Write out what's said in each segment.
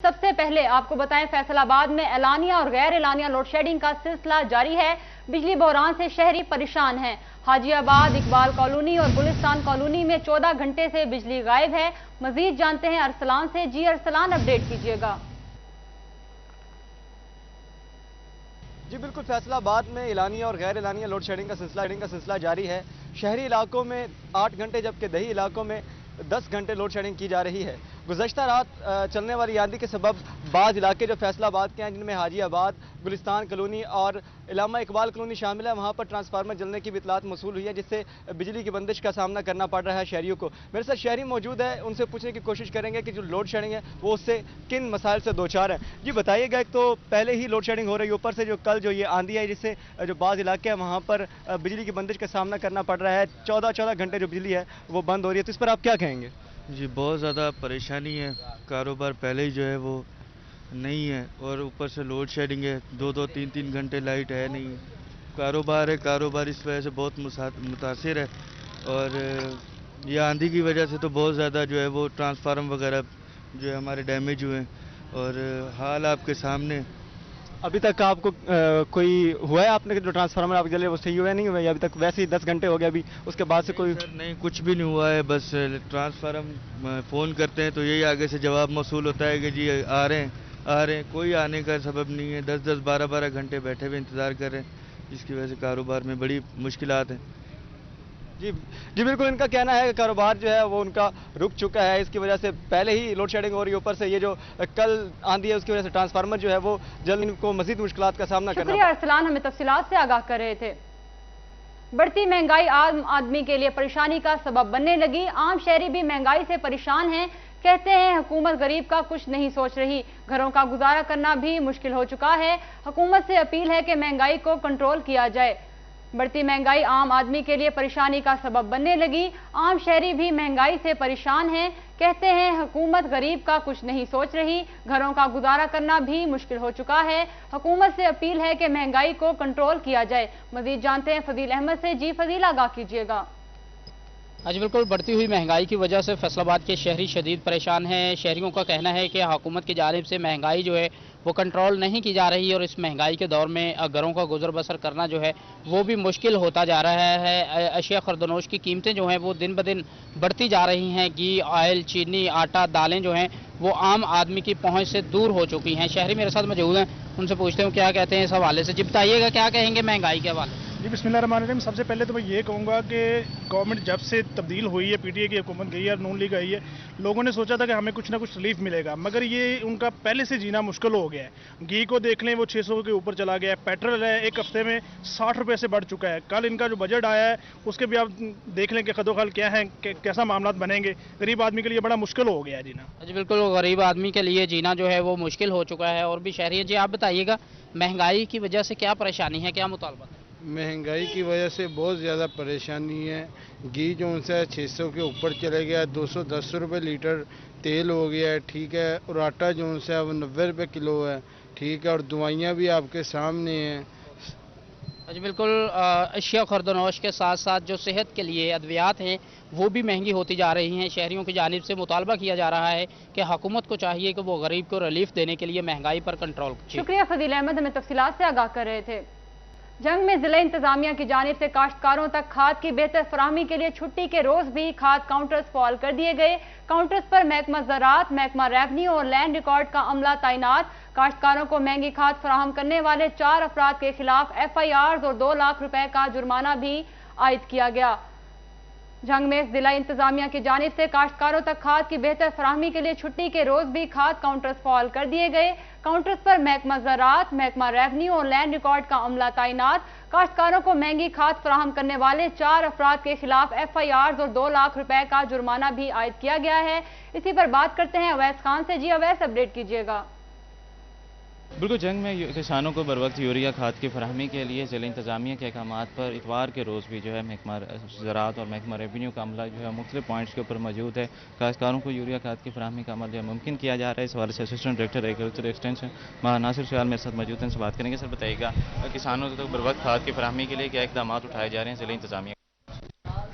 سب سے پہلے آپ کو بتائیں فیصل آباد میں اعلانیہ اور غیر اعلانیہ لوڈ شیڈنگ کا سلسلہ جاری ہے۔ بجلی بحران سے شہری پریشان ہیں۔ حاجی آباد، اقبال کالونی اور گلستان کالونی میں 14 گھنٹے سے بجلی غائب ہے۔ مزید جانتے ہیں ارسلان سے۔ جی ارسلان، اپڈیٹ کیجیے گا۔ جی بالکل، فیصل آباد میں اعلانیہ اور غیر اعلانیہ لوڈ شیڈنگ کا سلسلہ جاری ہے۔ شہری علاقوں میں 8 گھنٹے جبکہ دیہی علاقوں میں 10 گھنٹے لوڈ شیڈنگ کی جا رہی ہے۔ گزشتہ رات چلنے والی آندھی کے سبب بعض علاقے جو فیصل آباد کے ہیں، جن میں حاجی آباد، گلستان کالونی اور علامہ اقبال کالونی شامل ہے، وہاں پر ٹرانسفارمر جلنے کی بھی اطلاعات موصول ہوئی ہے، جس سے بجلی کی بندش کا سامنا کرنا پڑ رہا ہے شہریوں کو۔ میرے ساتھ شہری موجود ہے، ان سے پوچھنے کی کوشش کریں گے کہ جو لوڈ شیڈنگ ہے وہ اس سے کن مسائل سے دوچار ہیں۔ جی بتائیے گا، ایک تو پہلے ہی لوڈ شیڈنگ ہو رہی ہے، اوپر سے جو کل جو یہ آندھی ہے جس سے جو بعض علاقے ہیں وہاں پر بجلی کی بندش کا سامنا کرنا پڑ رہا ہے۔ 14 گھنٹے جو بجلی ہے وہ بند ہو رہی ہے، تو اس پر آپ کیا کہیں گے؟ جی بہت زیادہ پریشانی ہے، کاروبار پہلے ہی جو ہے وہ نہیں ہے، اور اوپر سے لوڈ شیڈنگ ہے، 2-3 گھنٹے لائٹ ہے نہیں۔ کاروبار اس وجہ سے بہت متاثر ہے، اور یہ آندھی کی وجہ سے تو بہت زیادہ جو ہے وہ ٹرانسفارم وغیرہ جو ہے ہمارے ڈیمیج ہوئے ہیں، اور حال آپ کے سامنے۔ ابھی تک آپ کو کوئی ہوا ہے، آپ نے جو ٹرانسفارمر آپ جلے وہ صحیح ہوا ہے نہیں ہوا ہے ابھی تک؟ ویسے ہی 10 گھنٹے ہو گئے ابھی، اس کے بعد سے کوئی نہیں، کچھ بھی نہیں ہوا ہے۔ بس ٹرانسفارم فون کرتے ہیں تو یہی آگے سے جواب موصول ہوتا ہے کہ جی آ رہے ہیں، کوئی آنے کا سبب نہیں ہے۔ 10-12 گھنٹے بیٹھے ہوئے انتظار کر رہے ہیں، جس کی وجہ سے کاروبار میں بڑی مشکلات ہیں۔ جی بالکل، ان کا کہنا ہے کہ کاروبار جو ہے وہ ان کا رک چکا ہے، اس کی وجہ سے پہلے ہی لوڈ شیڈنگ ہو رہی ہے، اوپر سے یہ جو کل آندھی ہے اس کی وجہ سے ٹرانسفارمر جو ہے وہ جلد ان کو مزید مشکلات کا سامنا کرنا شکریہ ارسلان، ہمیں تفصیلات سے آگاہ کر رہے تھے۔ بڑھتی مہنگائی عام آدمی کے لیے پریشانی کا سبب بننے لگی۔ عام شہری بھی مہنگائی سے پریشان ہیں۔ کہتے ہیں حکومت غریب کا کچھ نہیں سوچ رہی، گھروں کا گزارا کرنا بھی مشکل ہو چکا ہے۔ حکومت سے اپیل ہے کہ مہنگائی کو کنٹرول کیا جائے۔ بڑھتی مہنگائی عام آدمی کے لیے پریشانی کا سبب بننے لگی۔ عام شہری بھی مہنگائی سے پریشان ہیں۔ کہتے ہیں حکومت غریب کا کچھ نہیں سوچ رہی، گھروں کا گزارا کرنا بھی مشکل ہو چکا ہے۔ حکومت سے اپیل ہے کہ مہنگائی کو کنٹرول کیا جائے۔ مزید جانتے ہیں فضیل احمد سے۔ جی فضیل، آگاہ کیجیے گا۔ جی بالکل، بڑھتی ہوئی مہنگائی کی وجہ سے فیصل آباد کے شہری شدید پریشان ہیں۔ شہریوں کا کہنا ہے کہ حکومت کی جانب سے مہنگائی جو ہے وہ کنٹرول نہیں کی جا رہی، اور اس مہنگائی کے دور میں گھروں کا گزر بسر کرنا جو ہے وہ بھی مشکل ہوتا جا رہا ہے۔ اشیاء خردونوش کی قیمتیں جو ہیں وہ دن بدن بڑھتی جا رہی ہیں۔ گھی، آئل، چینی، آٹا، دالیں جو ہیں وہ عام آدمی کی پہنچ سے دور ہو چکی ہیں۔ شہری میرے ساتھ موجود ہیں، ان سے پوچھتے ہیں کیا کہتے ہیں اس حوالے سے۔ جی بتائیے گا، کیا کہیں گے مہنگائی کے حوالے سے؟ جی بسم اللہ الرحمن الرحیم۔ سب سے پہلے تو میں یہ کہوں گا کہ گورنمنٹ جب سے تبدیل ہوئی ہے، پی ٹی اے کی حکومت گئی ہے اور نون لیگ آئی ہے، لوگوں نے سوچا تھا کہ ہمیں کچھ نہ کچھ ریلیف ملے گا، مگر یہ ان کا پہلے سے جینا مشکل ہو گیا ہے۔ گھی کو دیکھ لیں، وہ 600 کے اوپر چلا گیا ہے۔ پیٹرول ہے، ایک ہفتے میں 60 روپے سے بڑھ چکا ہے۔ کل ان کا جو بجٹ آیا ہے اس کے بھی آپ دیکھ لیں کہ خد و خال کیا ہے، کیسا معاملات بنیں گے۔ غریب آدمی کے لیے بڑا مشکل ہو گیا ہے جینا۔ جی بالکل، غریب آدمی کے لیے جینا جو ہے وہ مشکل ہو چکا ہے، اور بھی شہری ہیں۔ جی آپ بتائیے گا، مہنگائی کی وجہ سے کیا پریشانی ہے، کیا مطالبہ ہے؟ مہنگائی کی وجہ سے بہت زیادہ پریشانی ہے۔ گھی جو ان سے 600 کے اوپر چلے گیا، 210 روپے لیٹر تیل ہو گیا ہے، ٹھیک ہے، اور آٹا جو ان سے وہ 90 روپے کلو ہے، ٹھیک ہے، اور دوائیاں بھی آپ کے سامنے ہیں۔ جی بالکل، اشیاء خردونوش کے ساتھ ساتھ جو صحت کے لیے ادویات ہیں وہ بھی مہنگی ہوتی جا رہی ہیں۔ شہریوں کی جانب سے مطالبہ کیا جا رہا ہے کہ حکومت کو چاہیے کہ وہ غریب کو ریلیف دینے کے لیے مہنگائی پر کنٹرول کرے۔ شکریہ فضیل احمد، ہمیں تفصیلات سے آگاہ کر رہے تھے۔ جنگ میں ضلع انتظامیہ کی جانب سے کاشتکاروں تک کھاد کی بہتر فراہمی کے لیے چھٹی کے روز بھی کھاد کاؤنٹرز فعال کر دیے گئے۔ کاؤنٹرز پر محکمہ زراعت، محکمہ ریونیو اور لینڈ ریکارڈ کا عملہ تعینات۔ کاشتکاروں کو مہنگی کھاد فراہم کرنے والے 4 افراد کے خلاف FIRs اور 2 لاکھ روپے کا جرمانہ بھی عائد کیا گیا۔ جنگ میں ضلع انتظامیہ کی جانب سے کاشتکاروں تک کھاد کی بہتر فراہمی کے لیے چھٹی کے روز بھی کھاد کاؤنٹرز فعال کر دیے گئے۔ کاؤنٹرز پر محکمہ زراعت، محکمہ ریونیو اور لینڈ ریکارڈ کا عملہ تعینات۔ کاشتکاروں کو مہنگی کھاد فراہم کرنے والے 4 افراد کے خلاف FIRs اور 2 لاکھ روپے کا جرمانہ بھی عائد کیا گیا ہے۔ اسی پر بات کرتے ہیں اویس خان سے۔ جی اویس، اپڈیٹ کیجیے گا۔ بالکل، جنگ میں کسانوں کو بروقت یوریا کھاد کی فراہمی کے لیے ضلع انتظامیہ کے احکامات پر اتوار کے روز بھی جو ہے محکمہ زراعت اور محکمہ ریونیو کا عملہ جو ہے مختلف پوائنٹس کے اوپر موجود ہے۔ کاشتکاروں کو یوریا کھاد کی فراہمی کا عمل جو ہے ممکن کیا جا رہا ہے۔ اس حوالے سے اسسٹنٹ ڈائریکٹر ایگریکلچر ایکسٹینشن ناصر سیال میرے ساتھ موجود ہیں، ان سے بات کریں گے۔ سر بتائیے گا، کسانوں تک بروقت کھاد کی فراہمی کے لیے کیا اقدامات اٹھائے جا رہے ہیں ضلع انتظامیہ؟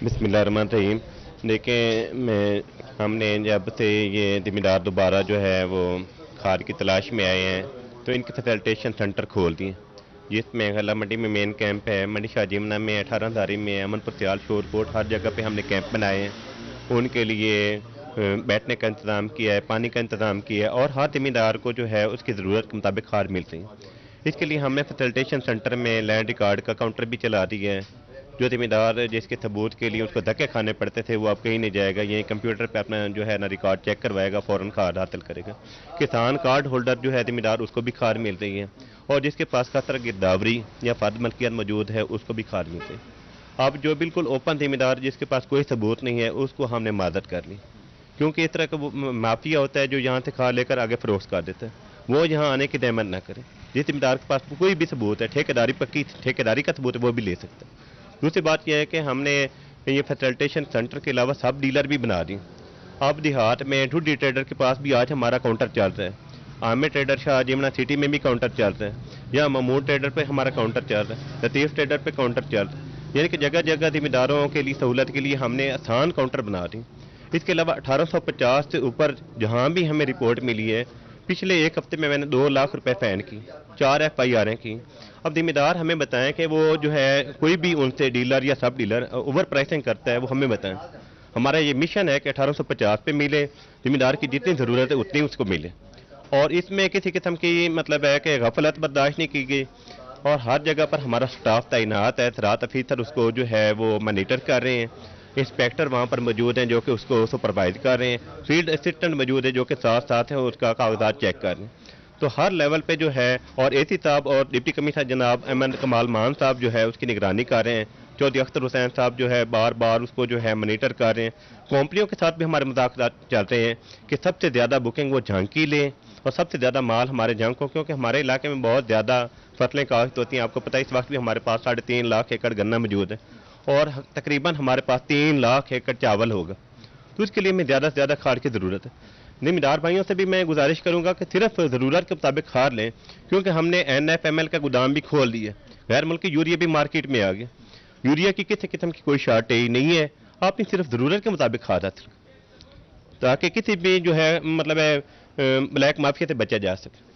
بسم اللہ الرحمن الرحیم۔ دیکھیں، ہم نے جب سے یہ زمیندار دوبارہ جو ہے وہ खाद की तलाश में आए हैं तो इनके फैसिलिटेशन सेंटर खोल दिए, जिसमें गला मंडी में मेन कैंप है, मंडी शाह जिमना में, 18धारी में, अमनपुर सियाल, शोरकोट, हर जगह पे हमने कैंप बनाए हैं। उनके लिए बैठने का इंतज़ाम किया है, पानी का इंतज़ाम किया है और हर ज़मींदार को जो है उसकी ज़रूरत के मुताबिक खाद मिल रही है। इसके लिए हमने फैसिलिटेशन सेंटर में लैंड रिकॉर्ड का काउंटर भी चला दिया है। जो ज़मींदार जिसके सबूत के लिए उसको धक्के खाने पड़ते थे वो अब कहीं नहीं जाएगा, यही कंप्यूटर पे अपना जो है ना रिकॉर्ड चेक करवाएगा, फ़ौरन खाद हासिल करेगा। किसान कार्ड होल्डर जो है ज़मींदार उसको भी खाद मिल रही है और जिसके पास खतरा गिरदावरी या फर्द मलकियत मौजूद है उसको भी खाद मिल रही है। अब जो बिल्कुल ओपन ज़मींदार जिसके पास कोई सबूत नहीं है उसको हमने माजत कर ली, क्योंकि इस तरह का माफिया होता है जो यहाँ से खाद लेकर आगे फरोख्त कर देता है, वो यहाँ आने की दहमत ना करे। जिस ज़मींदार के पास कोई भी सबूत है, ठेकेदारी पक्की ठेकेदारी का सबूत है, वो भी ले सकता है। दूसरी बात यह है कि हमने ये फैसिलिटेशन सेंटर के अलावा सब डीलर भी बना दी। अब देहात में ठुड्डी ट्रेडर के पास भी आज हमारा काउंटर चल रहा है, आमिर ट्रेडर शाह जिमना सिटी में भी काउंटर चल रहा है, या महमूद ट्रेडर पे हमारा काउंटर चल रहा है, लतीफ़ ट्रेडर पे काउंटर चल रहा है। यानी कि जगह जगह ज़मींदारों के लिए सहूलत के लिए हमने आसान काउंटर बना दी। इसके अलावा 1850 से ऊपर जहाँ भी हमें रिपोर्ट मिली है, पिछले एक हफ्ते में मैंने 2 लाख रुपए फ़ाइन की, 4 FIR की। अब ज़मींदार हमें बताएं कि वो जो है कोई भी उनसे डीलर या सब डीलर ओवर प्राइसिंग करता है, वो हमें बताएं। हमारा ये मिशन है कि 1850 पे मिले, ज़मींदार की जितनी ज़रूरत है उतनी उसको मिले और इसमें किसी किस्म की मतलब है कि गफलत बर्दाश्त नहीं की गई और हर जगह पर हमारा स्टाफ तैनात है, रात अफीसर उसको जो है वो मॉनिटर कर रहे हैं, इंस्पेक्टर वहाँ पर मौजूद हैं जो कि उसको सुपरवाइज कर रहे हैं, फील्ड असिस्टेंट मौजूद है जो कि साथ साथ है उसका कागजात चेक कर रहे हैं। तो हर लेवल पे जो है और AC साहब और डिप्टी कमिश्नर जनाब अहमद कमाल मान साहब जो है उसकी निगरानी कर रहे हैं, चौधरी अख्तर हुसैन साहब जो है बार बार उसको जो है मॉनिटर कर रहे हैं। कंपनियों के साथ भी हमारे मुज़ाकरात चल रहे हैं कि सबसे ज़्यादा बुकिंग वो झांकी लें और सबसे ज़्यादा माल हमारे जंग को, क्योंकि हमारे इलाके में बहुत ज़्यादा फसलें काश्त होती हैं। आपको पता है इस वक्त भी हमारे पास 3.5 लाख एकड़ गन्ना मौजूद है और तकरीबन हमारे पास 3 लाख एकड़ चावल होगा, तो उसके लिए हमें ज़्यादा से ज़्यादा खाद की ज़रूरत है। ज़मींदार भाइयों से भी मैं गुजारिश करूंगा कि सिर्फ ज़रूरत के मुताबिक खाद लें, क्योंकि हमने NFML का गोदाम भी खोल दिया, गैर मुल्की यूरिया भी मार्केट में आ गया। यूरिया की किसी किस्म की कोई शॉर्टेज नहीं है, आपने सिर्फ ज़रूरत के मुताबिक खाद हासिल ताकि किसी भी जो है मतलब ब्लैक माफिया से बचा जा सके।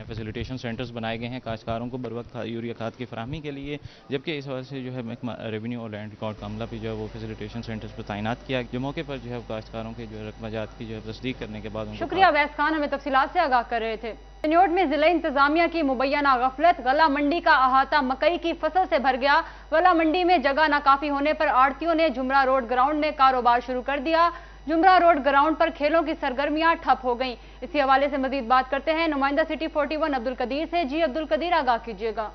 फैसिलिटेशन सेंटर्स बनाए गए हैं काश्तकारों को बर वक्त यूरिया खाद की फराहमी के लिए, जबकि इस वजह से जो है रेवेन्यू और लैंड रिकॉर्ड का अमला भी जो है वो फैसिलिटेशन सेंटर्स पर तैनात किया, जो मौके पर जो है काश्तकारों के जो है रकमाजात की जो है तस्दीक करने के बाद। शुक्रिया अवैस खान, हमें तफसीलात से आगाह कर रहे थे। तन्योट में जिला इंतजामिया की मुबैना गफलत, गला मंडी का अहाता मकई की फसल से भर गया। गला मंडी में जगह नाकाफी होने पर आड़तियों ने जुमरा रोड ग्राउंड में कारोबार शुरू कर दिया। जुमरा रोड ग्राउंड पर खेलों की सरगर्मियां ठप हो गईं। इसी हवाले से मजीद बात करते हैं नुमाइंदा सिटी 41 अब्दुल कदीर से। जी अब्दुल कदीर, आगाह कीजिएगा।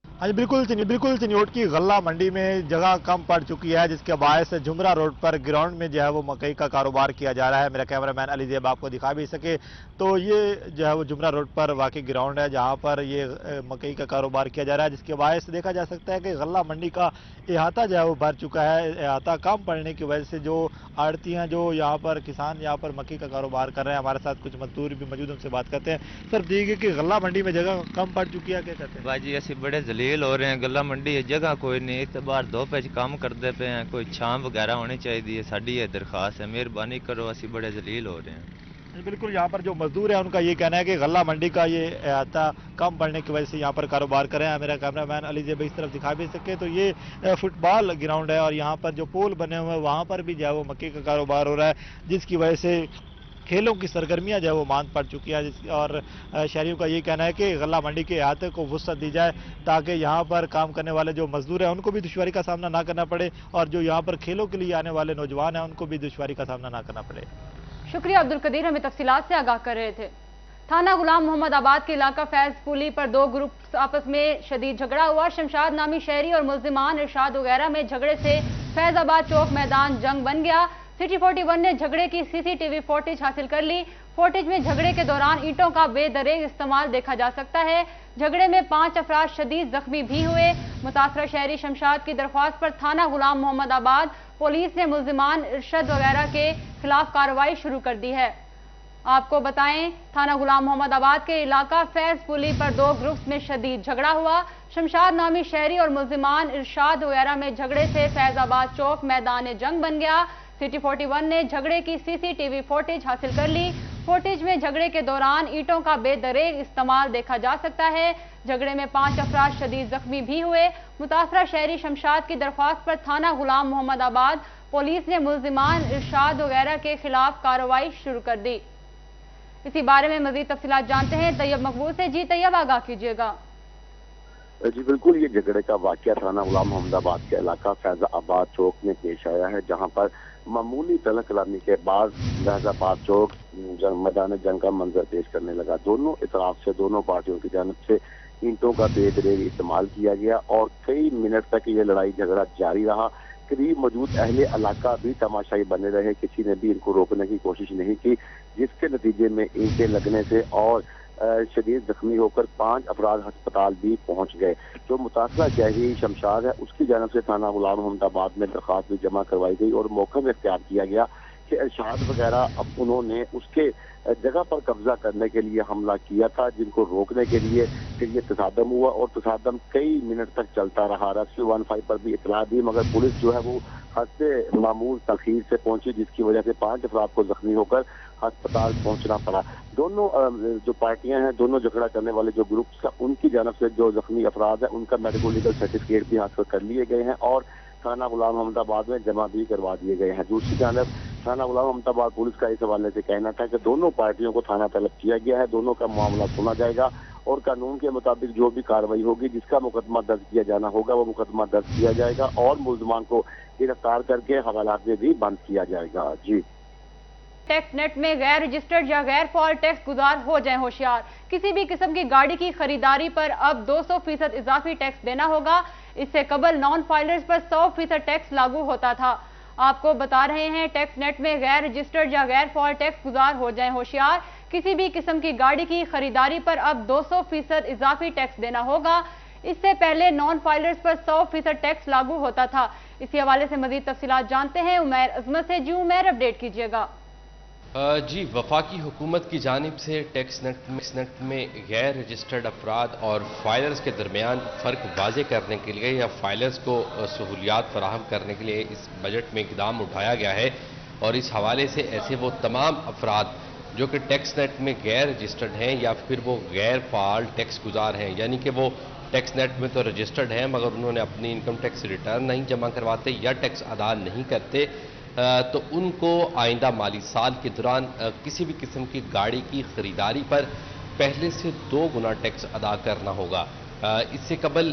हाँ जी, बिल्कुल तन्योट की गल्ला मंडी में जगह कम पड़ चुकी है, जिसके बायस जुमरा रोड पर ग्राउंड में जो है वो मकई का कारोबार किया जा रहा है। मेरा कैमरामैन अली ज़ेब आपको दिखा भी सके तो ये जो है वो जुमरा रोड पर वाकई ग्राउंड है जहाँ पर ये मकई का कारोबार किया जा रहा है, जिसके बायस देखा जा सकता है कि गल्ला मंडी का अहाता जो है वो भर चुका है। अहाता कम पड़ने की वजह से जो आड़ती हैं, जो यहाँ पर किसान यहाँ पर मकई का कारोबार कर रहे हैं, हमारे साथ कुछ मजदूर भी मौजूद, उनसे बात करते हैं। सर देखिए कि गल्ला मंडी में जगह कम पड़ चुकी है, क्या कहते हैं? भाजी असं बड़े जलील हो रहे हैं, गला मंडी जगह कोई नहीं, इतने बाहर धुप च काम करते पे हैं, कोई छां वगैरह होनी चाहिए, साड़ी ये दरखास्त है, मेहरबानी करो, असं बड़े जलील हो रहे हैं। बिल्कुल, यहाँ पर जो मजदूर है उनका ये कहना है कि गल्ला मंडी का ये अहाता कम पड़ने की वजह से यहाँ पर कारोबार कर रहे हैं। मेरा कैमरामैन अली ज़ेब इस तरफ दिखा भी सके तो ये फुटबॉल ग्राउंड है और यहाँ पर जो पोल बने हुए हैं वहाँ पर भी जो है वो मक्के का कारोबार हो रहा है, जिसकी वजह से खेलों की सरगर्मियां जो है वो मांद पड़ चुकी है। और शहरियों का ये कहना है कि गल्ला मंडी के अहाते को वुसअत दी जाए ताकि यहाँ पर काम करने वाले जो मजदूर हैं उनको भी दुश्वारी का सामना ना करना पड़े और जो यहाँ पर खेलों के लिए आने वाले नौजवान हैं उनको भी दुश्वारी का सामना ना करना पड़े। शुक्रिया अब्दुल कदीर, हमें तफसीलात से आगाह कर रहे थे। थाना गुलाम मोहम्मद आबाद के इलाका फैज पुली पर 2 ग्रुप आपस में शदीद झगड़ा हुआ। शमशाद नामी शहरी और मुल्जिमान इरशाद वगैरह में झगड़े से फैजाबाद चौक मैदान जंग बन गया। सिटी 41 ने झगड़े की CCTV फुटेज हासिल कर ली। फुटेज में झगड़े के दौरान ईंटों का बेदरेग इस्तेमाल देखा जा सकता है। झगड़े में 5 अफराद शदीद जख्मी भी हुए। मुतासरा शहरी शमशाद की दरख्वास्त पर थाना गुलाम मोहम्मद आबाद पुलिस ने मुल्जिमान इरशाद वगैरह के खिलाफ कार्रवाई शुरू कर दी है। आपको बताएं, थाना गुलाम मोहम्मद आबाद के इलाका फैज पुली पर 2 ग्रुप्स में शदीद झगड़ा हुआ। शमशाद नामी शहरी और मुल्जिमान इरशाद वगैरह में झगड़े से फैजाबाद चौक मैदान जंग बन गया। सिटी 41 ने झगड़े की CCTV फुटेज हासिल कर ली। फुटेज में झगड़े के दौरान ईंटों का बेदरेग इस्तेमाल देखा जा सकता है। झगड़े में 5 अफराद शदीद जख्मी भी हुए। मुतासरा शहरी शमशाद की दरख्वास्त पर थाना गुलाम मोहम्मद आबाद पुलिस ने मुल्जिमान, इरशाद वगैरह के खिलाफ कार्रवाई शुरू कर दी। इसी बारे में मजीद तफसीलात जानते हैं तैयब मकबूल से। जी तैयब, आगाह कीजिएगा। जी बिल्कुल, ये झगड़े का वाकया थाना गुलाम मोहम्मदाबाद के इलाका फैजाबाद चौक में पेश आया है, जहां पर मामूली तलह कलामी के बाद फैजाबाद चौक मैदान जंग का मंजर पेश करने लगा। दोनों इतराफ से दोनों पार्टियों की जानब से ईंटों का बेदरेग इस्तेमाल किया गया और कई मिनट तक ये लड़ाई झगड़ा जारी रहा। करीब मौजूद अहले इलाका भी तमाशाई बने रहे, किसी ने भी इनको रोकने की कोशिश नहीं की, जिसके नतीजे में ईंटें लगने से और शदीद जख्मी होकर 5 अफराद अस्पताल भी पहुंच गए। जो मुतासरा शहरी शमशाद है उसकी जानब से थाना गुलाम मोहम्मदाबाद में दरख्वास्त भी जमा करवाई गई और मौका में इख्तियार किया गया कि इरशाद वगैरह अब उन्होंने उसके जगह पर कब्जा करने के लिए हमला किया था, जिनको रोकने के लिए फिर ये तसादम हुआ और तसादम कई मिनट तक चलता रहा। रेस्क्यू 15 पर भी इतला दी, मगर पुलिस जो है वो हद से मामूल तखीर से पहुंची, जिसकी वजह से 5 अफराद को जख्मी होकर अस्पताल पहुंचना पड़ा। दोनों जो पार्टियां हैं, दोनों झगड़ा करने वाले जो ग्रुप्स हैं, उनकी जानब से जो जख्मी अफराद है उनका मेडिकल लीगल सर्टिफिकेट भी हासिल कर लिए गए हैं और थाना गुलाम मोहम्मदाबाद में जमा भी करवा दिए गए हैं। दूसरी जानब थाना गुलाम मोहम्मदाबाद पुलिस का इस हवाले से कहना था कि दोनों पार्टियों को थाना तलब किया गया है, दोनों का मामला सुना जाएगा और कानून के मुताबिक जो भी कार्रवाई होगी, जिसका मुकदमा दर्ज किया जाना होगा वो मुकदमा दर्ज किया जाएगा और मुल्जिमान को गिरफ्तार करके हवालात में भी बंद किया जाएगा। जी। टैक्स नेट में गैर रजिस्टर्ड या गैर फॉल टैक्स गुजार हो जाएं होशियार। किसी भी किस्म की गाड़ी की खरीदारी पर अब 200% इजाफी टैक्स देना होगा। इससे कबल नॉन फाइलर्स पर 100% टैक्स लागू होता था। आपको बता रहे हैं टैक्स नेट में गैर रजिस्टर्ड या गैर फॉल टैक्स गुजार हो जाएं होशियार। किसी भी किस्म की गाड़ी की खरीदारी पर अब 200% इजाफी टैक्स देना होगा। इससे पहले नॉन फाइलर्स पर 100% टैक्स लागू होता था। इसी हवाले से मजीद तफसीलात जानते हैं उमैर अजमत से। जी उमैर, अपडेट कीजिएगा। जी, वफाकी हुकूमत की जानिब से टैक्स नेट में गैर रजिस्टर्ड अफराद और फाइलर्स के दरमियान फ़र्क वाजे करने के लिए या फाइलर्स को सहूलियात फराहम करने के लिए इस बजट में इक़दाम उठाया गया है और इस हवाले से ऐसे वो तमाम अफराद जो कि टैक्स नेट में गैर रजिस्टर्ड हैं या फिर वो गैर फाल टैक्स गुजार हैं, यानी कि वो टैक्स नेट में तो रजिस्टर्ड हैं मगर उन्होंने अपनी इनकम टैक्स रिटर्न नहीं जमा करवाते या टैक्स अदा नहीं करते, तो उनको आइंदा माली साल के दौरान किसी भी किस्म की गाड़ी की खरीदारी पर पहले से 2 गुना टैक्स अदा करना होगा। इससे कबल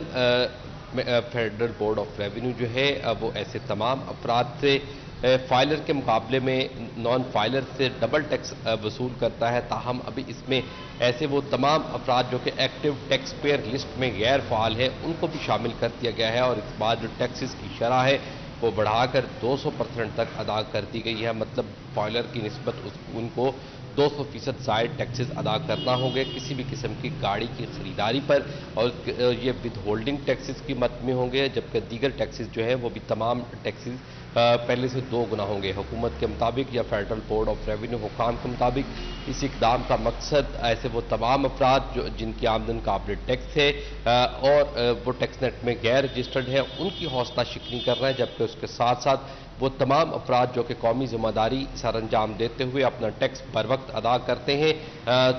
फेडरल बोर्ड ऑफ रेवेन्यू जो है वो ऐसे तमाम अफराद से फाइलर के मुकाबले में नॉन फाइलर से डबल टैक्स वसूल करता है। ताहम अभी इसमें ऐसे वो तमाम अफराद जो कि एक्टिव टैक्स पेयर लिस्ट में गैर फाल है उनको भी शामिल कर दिया गया है और इस बार जो टैक्सेस की शरह है वो बढ़ाकर 200% तक अदा कर दी गई है। मतलब फाइलर की निस्बत उनको 200% ज़ायद टैक्सेस अदा करना होंगे किसी भी किस्म की गाड़ी की खरीदारी पर और ये विद होल्डिंग टैक्सेस की मद में होंगे, जबकि दीगर टैक्सेस जो है वो भी तमाम टैक्सेस पहले से 2 गुना होंगे। हुकूमत के मुताबिक या फेडरल बोर्ड ऑफ रेवेन्यू हुकाम के मुताबिक इस इकदाम का मकसद ऐसे वो तमाम अफराद जो जिनकी आमदन काबिल टैक्स है और वो टैक्स नेट में गैर रजिस्टर्ड है उनकी हौसला शिकनी कर रहे हैं, जबकि उसके साथ साथ वो तमाम अफराद जो कि कौमी जिम्मेदारी सर अंजाम देते हुए अपना टैक्स बर वक्त अदा करते हैं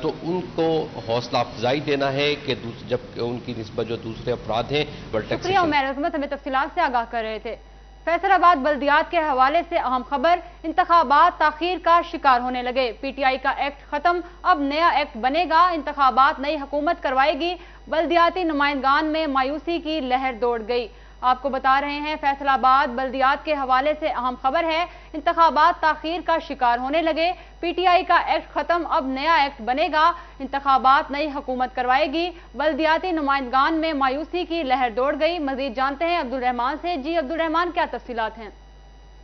तो उनको हौसला अफजाई देना है कि जब उनकी निस्बत जो दूसरे अफराद हैं वो टैक्स। उमैर अजमत हमें तफसीलात से आगाह कर रहे थे। फैसलाबाद बल्दियात के हवाले से अहम खबर, इंतखाबात ताखीर का शिकार होने लगे। पीटीआई का एक्ट खत्म, अब नया एक्ट बनेगा। इंतखाबात नई हुकूमत करवाएगी। बल्दियाती नुमाइंदगान में मायूसी की लहर दौड़ गई। आपको बता रहे हैं फैसलाबाद बल्दियात के हवाले से अहम खबर है, इंतखाबात ताखीर का शिकार होने लगे। पीटीआई का एक्ट खत्म, अब नया एक्ट बनेगा। इंतखाबात नई हुकूमत करवाएगी। बल्दियाती नुमाइंदगान में मायूसी की लहर दौड़ गई। मजीद जानते हैं अब्दुल रहमान से। जी अब्दुल रहमान, क्या तफसीलात हैं?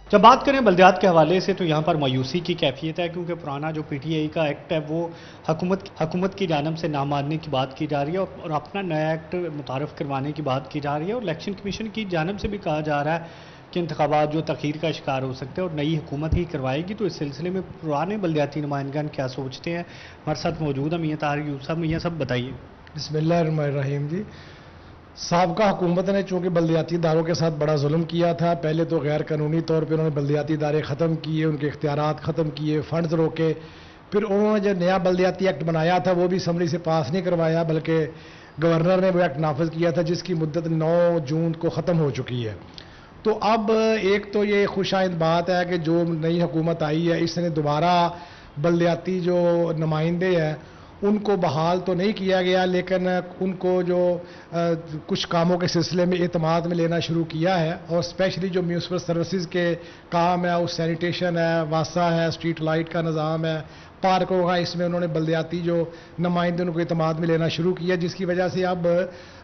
जब बात करें बल्दियात के हवाले से तो यहाँ पर मायूसी की कैफियत है, क्योंकि पुराना जो पीटीआई का एक्ट है वो हुकूमत की जानब से ना मानने की बात की जा रही है और अपना नया एक्ट मुतारफ़ करवाने की बात की जा रही है और इलेक्शन कमीशन की जानब से भी कहा जा रहा है कि इंतखाबात जो तखीर का शिकार हो सकते हैं और नई हुकूमत ही करवाएगी। तो इस सिलसिले में पुराने बल्दियाती नुमाइंदगान क्या सोचते हैं, हमारे साथ मौजूद है मियां तारिक यूसुफ साहब। मियां साहब बताइए। बिस्मिल्लाहिर्रहमानिर्रहीम। जी, साबका हुकूमत ने चूँकि बल्दियाती इदारों के साथ बड़ा जुल्म किया था, पहले तो गैर कानूनी तौर पर उन्होंने बल्दियाती इदारे ख़त्म किए, उनके इख्तियारात ख़त्म किए, फंड्स रोके, फिर उन्होंने जो नया बल्दियाती एक्ट बनाया था वो भी असम्बली से पास नहीं करवाया, बल्कि गवर्नर ने वो एक्ट नाफिज किया था जिसकी मुद्दत 9 जून को ख़त्म हो चुकी है। तो अब एक तो ये खुशाइंद बात है कि जो नई हुकूमत आई है इसने दोबारा बल्दियाती जो नुमाइंदे हैं उनको बहाल तो नहीं किया गया, लेकिन उनको जो कुछ कामों के सिलसिले में एतमाद में लेना शुरू किया है, और स्पेशली जो म्यूनसिपल सर्विसेज के काम है, उस सैनिटेशन है, वासा है, स्ट्रीट लाइट का निज़ाम है, पार्कों का, इसमें उन्होंने बल्दियाती जो नुमाइंदे उनको एतमाद में लेना शुरू किया, जिसकी वजह से अब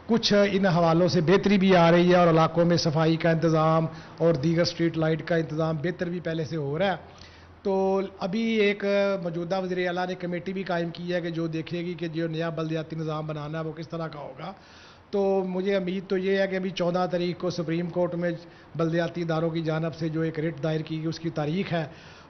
कुछ इन हवालों से बेहतरी भी आ रही है और इलाकों में सफाई का इंतज़ाम और दीगर स्ट्रीट लाइट का इंतज़ाम बेहतर भी पहले से हो रहा है। तो अभी एक मौजूदा वज़ीर आला ने कमेटी भी कायम की है कि जो देखेगी कि जो नया बल्दियाती निज़ाम बनाना है वो किस तरह का होगा। तो मुझे उम्मीद तो ये है कि अभी 14 तारीख को सुप्रीम कोर्ट में बल्दियाती इदारों की जानब से जो एक रिट दायर की गई उसकी तारीख है,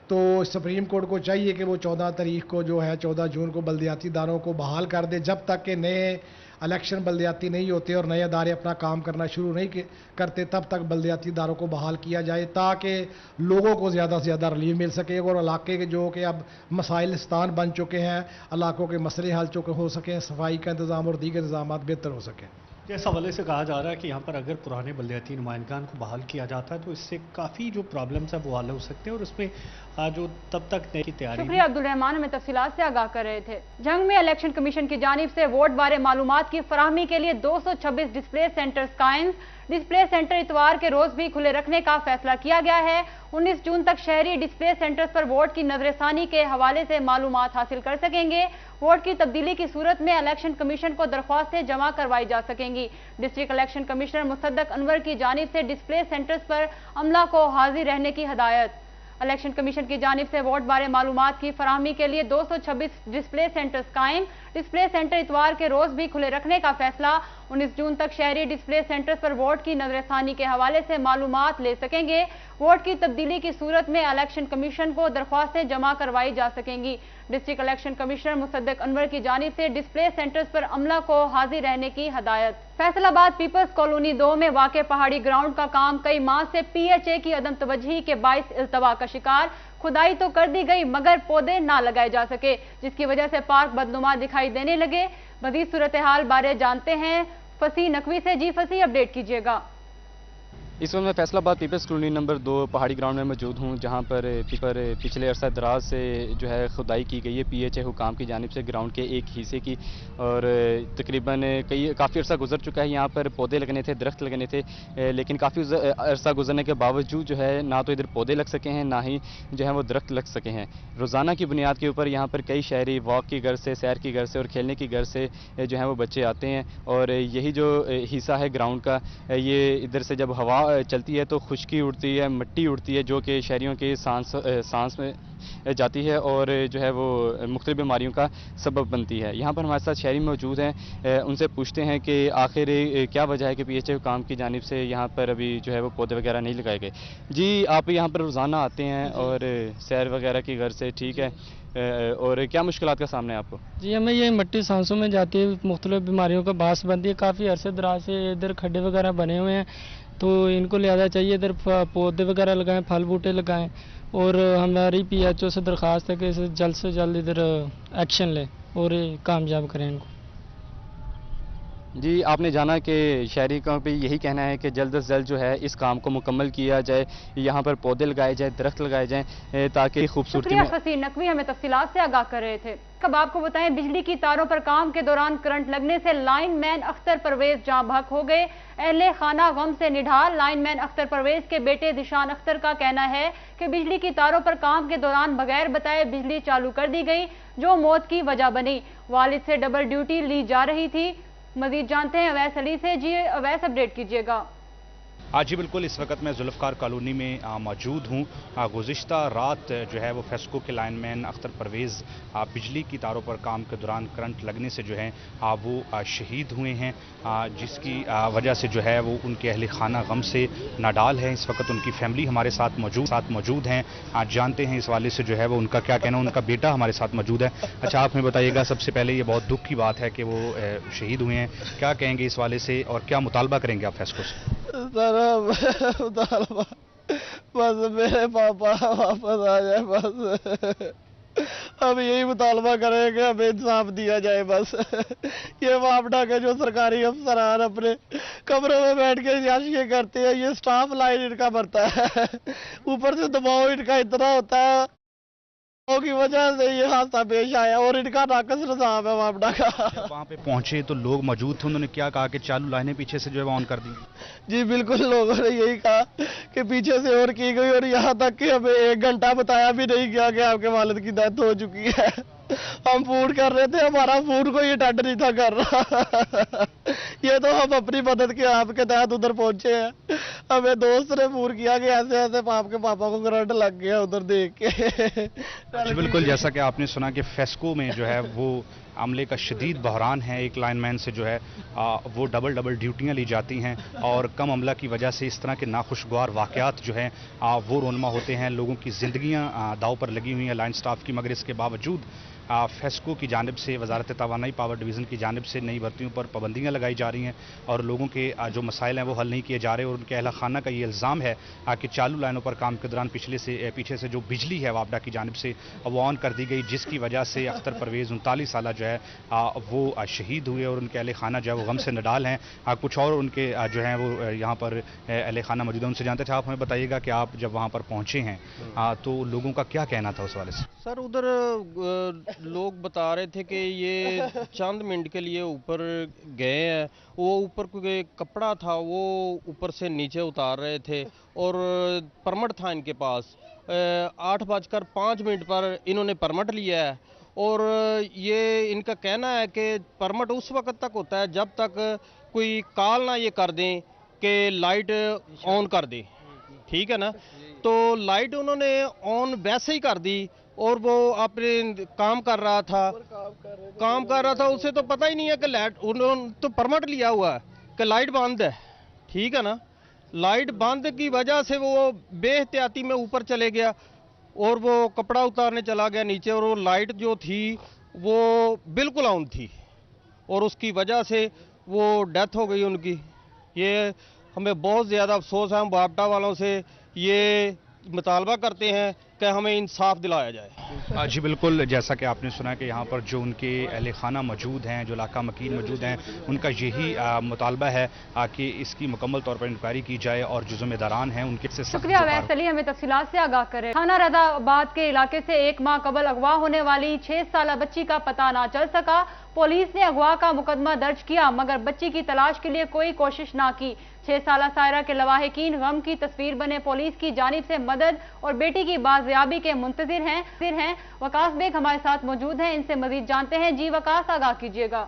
तो सुप्रीम कोर्ट को चाहिए कि वो 14 तारीख को जो है 14 जून को बल्दियाती इदारों को बहाल कर दे, जब तक कि नए इलेक्शन बल्दियाती नहीं होते और नए अदारे अपना काम करना शुरू नहीं करते तब तक बल्दियाती इदारों को बहाल किया जाए, ताकि लोगों को ज़्यादा से ज़्यादा रिलीफ मिल सके और इलाके के जो कि अब मसाइलिस्तान बन चुके हैं, इलाकों के मसले हल चुके हो सकें, सफाई का इंतज़ाम और दीगर इंतजाम बेहतर हो सकें। इस हवाले से कहा जा रहा है कि यहाँ पर अगर पुराने बल्दियाती नुमाइंदगान को बहाल किया जाता है तो इससे काफ़ी जो प्रॉब्लम्स है वो हल हो सकते हैं और उसमें जो तब तक नई की तैयारी। शुक्रिया अब्दुल रहमान, हमें तफसीलात से आगाह कर रहे थे। जंग में इलेक्शन कमीशन की जानिब से वोट बारे मालूमात की फराहमी के लिए 226 डिस्प्ले सेंटर्स कायम। डिस्प्ले सेंटर इतवार के रोज भी खुले रखने का फैसला किया गया है। 19 जून तक शहरी डिस्प्ले सेंटर्स पर वोट की नजरसानी के हवाले से मालूमात हासिल कर सकेंगे। वोट की तब्दीली की सूरत में इलेक्शन कमीशन को दरख्वास्तें जमा करवाई जा सकेंगी। डिस्ट्रिक्ट इलेक्शन कमिश्नर मुसद्दक अनवर की जानिब से डिस्प्ले सेंटर्स पर अमला को हाजिर रहने की हदायत। इलेक्शन कमीशन की जानिब से वोट बारे मालूमात की फराहमी के लिए 226 डिस्प्ले सेंटर्स कायम। डिस्प्ले सेंटर इतवार के रोज भी खुले रखने का फैसला। 19 जून तक शहरी डिस्प्ले सेंटर्स पर वोट की नजरसानी के हवाले से मालूमात ले सकेंगे। वोट की तब्दीली की सूरत में इलेक्शन कमीशन को दरख्वास्तें जमा करवाई जा सकेंगी। डिस्ट्रिक्ट इलेक्शन कमिश्नर मुसद्दक अनवर की जानिब से डिस्प्ले सेंटर्स पर अमला को हाजिर रहने की हदायत। फैसलाबाद पीपल्स कॉलोनी 2 में वाक़े पहाड़ी ग्राउंड का काम कई माह से PHA की अदम तवज्जी के बाइस इल्तवा का शिकार। खुदाई तो कर दी गई मगर पौधे ना लगाए जा सके, जिसकी वजह से पार्क बदनुमा दिखाई देने लगे। मजीद सूरत हाल बारे जानते हैं फसी नकवी से। जी फसी, अपडेट कीजिएगा। इस वक्त मैं फैसलाबाद पीपल्स कॉलोनी नंबर 2 पहाड़ी ग्राउंड में मौजूद हूँ, जहाँ पर पिछले अरसा दराज से जो है खुदाई की गई है PHA हुकाम की जानिब से ग्राउंड के एक हिस्से की, और तकरीबन काफ़ी अरसा गुजर चुका है। यहाँ पर पौधे लगने थे, दरख्त लगने थे, लेकिन काफ़ी अरसा गुजरने के बावजूद जो है ना तो इधर पौधे लग सके हैं ना ही जो है वो दरख्त लग सके हैं। रोज़ाना की बुनियाद के ऊपर यहाँ पर कई शहरी वॉक की गर्ज से, सैर की गर्ज से और खेलने की गर्ज से जो है वो बच्चे आते हैं, और यही जो हिस्सा है ग्राउंड का, ये इधर से जब हवा चलती है तो खुश्की उड़ती है, मिट्टी उड़ती है, जो कि शहरियों के सांस में जाती है और जो है वो मुख्तलिफ बीमारियों का सबब बनती है। यहाँ पर हमारे साथ शहरी मौजूद हैं, उनसे पूछते हैं कि आखिर क्या वजह है कि PHA हुकाम की जानिब से यहाँ पर अभी जो है वो पौधे वगैरह नहीं लगाए गए। जी, आप यहाँ पर रोज़ाना आते हैं और सैर वगैरह की घर से, ठीक है, और क्या मुश्किलात का सामना है आपको? जी, हमें ये मिट्टी सांसों में जाती है, मुख्तलिफ बीमारियों का बास बनती है। काफ़ी अरसे दराज से इधर खड्डे वगैरह बने हुए हैं, तो इनको लिहाजा चाहिए इधर पौधे वगैरह लगाएं, फल बूटे लगाएं, और हमारी PHO से दरख्वास्त है कि इसे जल्द से जल्द इधर एक्शन लें और कामयाब करें इनको। जी, आपने जाना कि शहरी का भी यही कहना है कि जल्द से जल्द जो है इस काम को मुकम्मल किया जाए, यहाँ पर पौधे लगाए जाए, दरख्त लगाए जाएं, ताकि खूबसूरती में। फसी नकवी हमें तफसीलात से आगाह कर रहे थे। कब आपको बताएं, बिजली की तारों पर काम के दौरान करंट लगने से लाइनमैन अख्तर परवेज जाँ बहक हो गए। अहले खाना गम से निढाल। लाइनमैन अख्तर परवेज के बेटे दिशान अख्तर का कहना है कि बिजली की तारों पर काम के दौरान बगैर बताए बिजली चालू कर दी गई, जो मौत की वजह बनी। वालिद से डबल ड्यूटी ली जा रही थी। मजीद जानते हैं अवैस अली से। जी अवैस, अपडेट कीजिएगा। जी बिल्कुल, इस वक्त मैं जुल्फ़कार कॉलोनी में मौजूद हूँ। गुज़िश्ता रात जो है वो फेस्को के लाइनमैन अख्तर परवेज़ बिजली की तारों पर काम के दौरान करंट लगने से जो है वो शहीद हुए हैं, जिसकी वजह से जो है वो उनके अहले खाना गम से नाडाल है। इस वक्त उनकी फैमिली हमारे साथ मौजूद हैं। आज जानते हैं इस वाले से जो है वो उनका क्या कहना। उनका बेटा हमारे साथ मौजूद है। अच्छा, आप हमें बताइएगा, सबसे पहले ये बहुत दुख की बात है कि वो शहीद हुए हैं, क्या कहेंगे इस वाले से और क्या मुतालबा करेंगे आप फेस्को से? मुतालबा बस मेरे पापा वापस आ जाए, बस अब यही मुतालबा करेंगे, हमें इंसाफ दिया जाए। बस ये वापडा के जो सरकारी अफसरान अपने कमरों में बैठ के याशियां करते हैं, ये स्टाफ लाइन इनका भरता है, ऊपर से दबाव इनका इतना होता है की वजह से ये हादसा पेश आया और इनका नाकस निज़ाम है वापडा का। जब वहाँ पे पहुंचे तो लोग मौजूद थे, उन्होंने क्या कहा कि चालू लाइनें पीछे से जो है ऑन कर दी? जी बिल्कुल, लोगों ने यही कहा कि पीछे से और की गई, और यहाँ तक कि हमें 1 घंटा बताया भी नहीं गया कि आपके वालिद की डेथ हो चुकी है। हम फोन कर रहे थे, हमारा फोन को ये अटेंड नहीं था कर रहा। ये तो हम अपनी मदद के आपके तहत उधर पहुंचे हैं। हमें दोस्त ने फोन किया कि ऐसे ऐसे आपके पापा को करंट लग गया उधर देख के। बिल्कुल, जैसा कि आपने सुना कि फेस्को में जो है वो अमले का शदीद बहरान है। एक लाइनमैन से जो है वो डबल ड्यूटियाँ ली जाती हैं और कम अमला की वजह से इस तरह के नाखुशगवार वाक़यात जो हैं वो रोनमा होते हैं। लोगों की ज़िंदगियाँ दाव पर लगी हुई हैं लाइन स्टाफ की, मगर इसके बावजूद फेस्को की जानिब से, वजारत तवानाई पावर डिवीज़न की जानिब से नई भर्तियों पर पाबंदियाँ लगाई जा रही हैं और लोगों के जो मसाइल हैं वो हल नहीं किए जा रहे। और उनके अहला खाना का ये इल्ज़ाम है कि चालू लाइनों पर काम के दौरान पीछे से जो बिजली है वापडा की जानिब से वो ऑन कर दी गई, जिसकी वजह से अख्तर परवेज़ 39 साल जो है वो शहीद हुए और उनके अहले खाना जो है वो गम से नडाल हैं। कुछ और उनके जो हैं वो यहाँ पर अहले खाना मौजूद है, उनसे जानते थे। आप हमें बताइएगा कि आप जब वहाँ पर पहुँचे हैं तो लोगों का क्या कहना था उस वाले से? सर, उधर लोग बता रहे थे कि ये चंद मिनट के लिए ऊपर गए हैं, वो ऊपर कोई कपड़ा था वो ऊपर से नीचे उतार रहे थे और परमिट था इनके पास। 8:05 पर इन्होंने परमिट लिया है और ये इनका कहना है कि परमिट उस वक्त तक होता है जब तक कोई कॉल ना ये कर दें कि लाइट ऑन कर दें, ठीक है ना। तो लाइट उन्होंने ऑन वैसे ही कर दी और वो अपने काम कर रहा था, उसे तो पता ही नहीं है कि लाइट, उन्होंने तो परमिट लिया हुआ है कि लाइट बंद है, ठीक है ना। लाइट बंद की वजह से वो बेहतियाती में ऊपर चले गया और वो कपड़ा उतारने चला गया नीचे, और वो लाइट जो थी वो बिल्कुल ऑन थी और उसकी वजह से वो डेथ हो गई उनकी। ये हमें बहुत ज़्यादा अफसोस है। हम वापडा वालों से ये मुतालबा करते हैं कि हमें इंसाफ दिलाया जाए। जी बिल्कुल, जैसा कि आपने सुना कि यहाँ पर जो उनके अहले खाना मौजूद हैं, जो इलाका मकीन मौजूद हैं, उनका यही मुतालबा है कि इसकी मुकम्मल तौर पर इंक्वायरी की जाए और जो ज़िम्मेदारान हैं उनके से शुक्रिया अवैस अली, हमें तफसीलात से आगाह करें। थाना रज़ाबाद के इलाके से 1 माह कबल अगवा होने वाली 6 साला बच्ची का पता ना चल सका। पुलिस ने अगवा का मुकदमा दर्ज किया मगर बच्ची की तलाश के लिए कोई कोशिश ना की। 6 साला सायरा के लवाहिकीन गम की तस्वीर बने। पुलिस की जानिब से मदद और बेटी की बाजियाबी के मुंतजिर हैं। वकास बेग हमारे साथ मौजूद हैं, इनसे मजीद जानते हैं। जी वकास, आगाह कीजिएगा।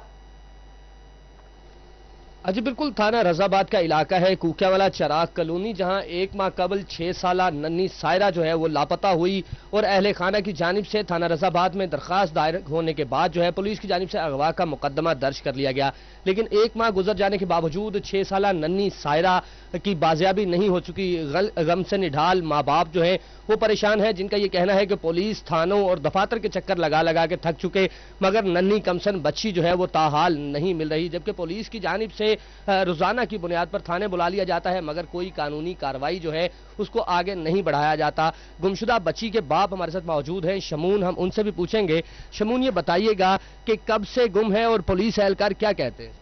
जी बिल्कुल, थाना रज़ाबाद का इलाका है कूकियावाला चराग कॉलोनी, जहां 1 माह कबल 6 साला नन्ही सायरा जो है वो लापता हुई और अहले खाना की जानिब से थाना रज़ाबाद में दरख्वास्त दायर होने के बाद जो है पुलिस की जानिब से अगवा का मुकदमा दर्ज कर लिया गया। लेकिन 1 माह गुजर जाने के बावजूद 6 साला नन्ही सायरा की बाजियाबी नहीं हो चुकी। गम से निढाल माँ बाप जो है वो परेशान है, जिनका ये कहना है कि पुलिस, थानों और दफातर के चक्कर लगा लगा के थक चुके, मगर नन्ही कमसन बच्ची जो है वो ताहाल नहीं मिल रही। जबकि पुलिस की जानिब से रोजाना की बुनियाद पर थाने बुला लिया जाता है मगर कोई कानूनी कार्रवाई जो है उसको आगे नहीं बढ़ाया जाता। गुमशुदा बच्ची के बाप हमारे साथ मौजूद हैं शमून, हम उनसे भी पूछेंगे। शमून, ये बताइएगा कि कब से गुम है और पुलिस एहलकार क्या कहते हैं?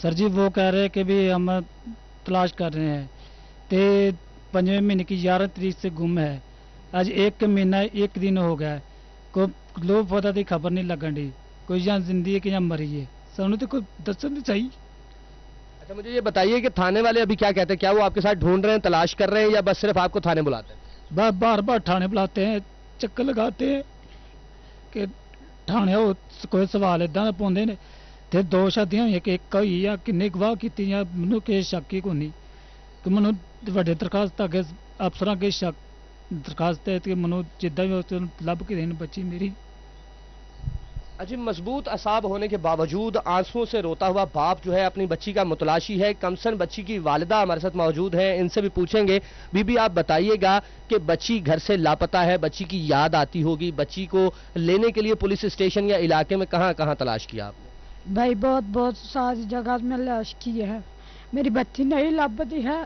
सर जी, वो कह रहे हैं कि भी हम तलाश कर रहे हैं ते 5वें महीने की 11 तारीख से गुम है। आज 1 महीना 1 दिन हो गया, कोई लोग पता की खबर नहीं लगन डी, कोई या जिंदगी है कि या मरी है, सानू तो कोई दसन चाहिए। अच्छा, मुझे ये बताइए कि थाने वाले अभी क्या कहते हैं? क्या वो आपके साथ ढूंढ रहे हैं, तलाश कर रहे हैं या बस सिर्फ आपको थाने बुलाते हैं? बार बार थाने बुलाते हैं, चक्कर लगाते हैं कि थाने वो कोई सवाल इदा पाते हैं। 2 शादियां हुई, एक हुई या किन्ने गवाह की, मैनू किस शक ही कोनी। ਕਿ ਮੈਨੂੰ ਵੱਡੇ ਦਰਖਾਸਤ ਅੱਗੇ ਅਫਸਰਾਂ ਅੱਗੇ ਦਰਖਾਸਤ ਹੈ ਕਿ ਮੈਨੂੰ ਜਿੱਦਾਂ ਵੀ ਉਸ ਨੂੰ ਲੱਭ ਕੇ ਦੇਣ ਬੱਚੀ ਮੇਰੀ। अजीब मजबूत असाब होने के बावजूद आंसुओं से रोता हुआ बाप जो है अपनी बच्ची का मुतलाशी है। कमसन बच्ची की वालिदा हमारे साथ मौजूद है, इनसे भी पूछेंगे। बीबी आप बताइएगा कि बच्ची घर से लापता है, बच्ची की याद आती होगी, बच्ची को लेने के लिए पुलिस स्टेशन या इलाके में कहाँ कहाँ तलाश किया आपने? भाई बहुत सारी जगह में तलाश की है, मेरी बच्ची नहीं लभती है।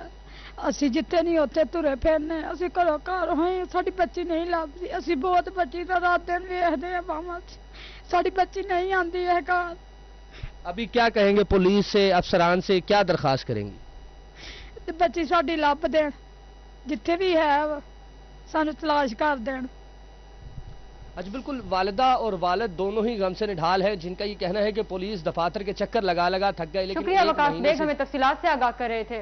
ਅਸੀਂ ਜਿੱਥੇ ਨਹੀਂ ਉੱਥੇ ਤੁਰੇ ਫਿਰਨੇ, ਅਸੀਂ ਘਰੋਂ ਘਰ ਹੋਏ, ਸਾਡੀ ਬੱਚੀ ਨਹੀਂ ਲੱਭਦੀ। ਅਸੀਂ ਬਹੁਤ ਬੱਚੀ ਦਾ ਰਾਤ ਦਿਨ ਵੇਖਦੇ ਆ ਬਾਵਾਂ, ਸਾਡੀ ਬੱਚੀ नहीं आती है घर। अभी क्या कहेंगे पुलिस से, अफसरान से क्या दरखास्त करेंगी? ਤੇ ਬੱਚੀ ਸਾਡੀ ਲੱਭ ਦੇਣ, ਜਿੱਥੇ ਵੀ ਹੈ ਸਾਨੂੰ ਤਲਾਸ਼ ਕਰ ਦੇਣ। आज बिल्कुल वालिदा और वालिद दोनों ही गम से निढाल है, जिनका ये कहना है कि पुलिस दफातर के चक्कर लगा थक गए, लेकिन शुक्रिया वकास बेग हमें तफसीलात से आगाह कर रहे थे।